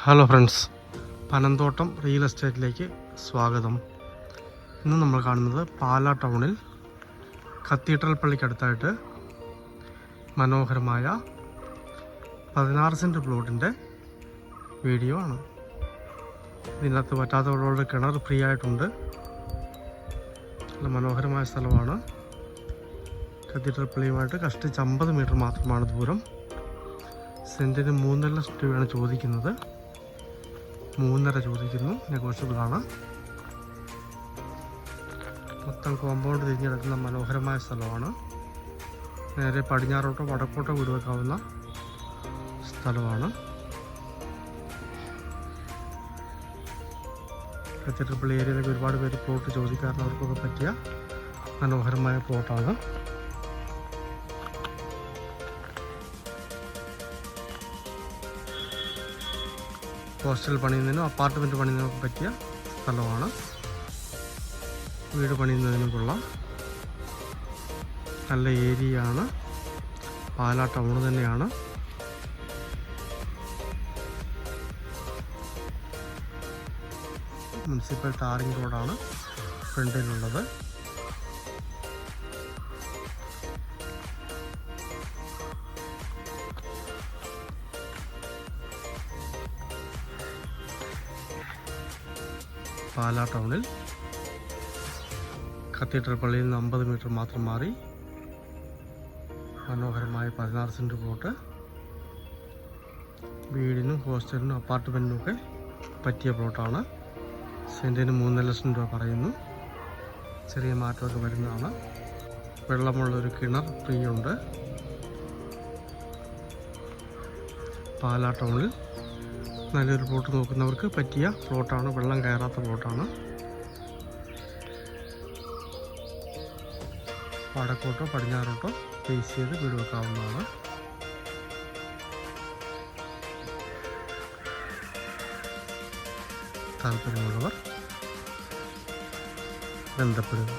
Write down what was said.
Hello friends, Panamthottam real എസ്റ്റേറ്റിലേക്ക് സ്വാഗതം. ഇന്ന് നമ്മൾ കാണുന്നത് പാലാ ടൗണിൽ കത്തീഡ്രൽ പള്ളിക്കടുത്തായിട്ട് മനോഹരമായ 16 സെൻറ്റ് പ്ലോട്ടിൻ്റെ വീഡിയോ ആണ്. ഇതിനകത്ത് പറ്റാത്തവരോട് കിണർ ഫ്രീ ആയിട്ടുണ്ട്. നല്ല മനോഹരമായ സ്ഥലമാണ്. കത്തീഡ്രൽ പള്ളിയുമായിട്ട് കഷ്ടിച്ച് 50 മീറ്റർ മാത്രമാണ് ദൂരം. സെൻറ്റിന് 3.5 ലക്ഷം രൂപയാണ് ചോദിക്കുന്നത്. 3.5 ചോദിക്കുന്നു, നെഗോഷ്യബിളാണ്. മൊത്തം കോമ്പൗണ്ട് തിരിഞ്ഞെടുക്കുന്ന മനോഹരമായ സ്ഥലമാണ്. നേരെ പടിഞ്ഞാറോട്ടോ വടക്കോട്ടോ വീട് വെക്കാവുന്ന സ്ഥലമാണ്. കത്തീഡ്രൽ പള്ളി ഏരിയയിലേക്ക് ഒരുപാട് പേര് പ്ലോട്ട് ചോദിക്കാറുണ്ട്. അവർക്കൊക്കെ പറ്റിയ മനോഹരമായ പ്ലോട്ടാണ്. ഹോസ്റ്റൽ പണിയുന്നതിനും അപ്പാർട്ട്മെൻറ്റ് പണിയുന്നതിനൊക്കെ പറ്റിയ സ്ഥലമാണ്. വീട് പണിയുന്നതിനും കൊള്ളാം. നല്ല ഏരിയയാണ്. പാലാ ടൗൺ തന്നെയാണ്. മുനിസിപ്പൽ ടാറിംഗ് റോഡാണ് ഫ്രണ്ടിലുള്ളത്. പാലാ ടൗണിൽ കത്തീഡ്രൽ പള്ളിയിൽ നിന്ന് 50 മീറ്റർ മാത്രം മാറി മനോഹരമായ 16 സെൻറ്റ് പ്ലോട്ട്. വീടിനും ഹോസ്റ്റലിനും അപ്പാർട്ട്മെൻറ്റിനും ഒക്കെ പറ്റിയ പ്ലോട്ടാണ്. സെൻറ്റിന് 3.5 ലക്ഷം രൂപ പറയുന്നു. ചെറിയ മാറ്റമൊക്കെ വരുന്നതാണ്. വെള്ളമുള്ളൊരു കിണർ ഫ്രീ ഉണ്ട്. പാലാ ടൗണിൽ നല്ലൊരു പ്ലോട്ട് നോക്കുന്നവർക്ക് പറ്റിയ പ്ലോട്ടാണ്. വെള്ളം കയറാത്ത പ്ലോട്ടാണ്. വടക്കോട്ടോ പടിഞ്ഞാറോട്ടോ ഫേസ് ചെയ്ത് വീട് വെക്കാവുന്നതാണ്. താല്പര്യമുള്ളവർ ബന്ധപ്പെടുക.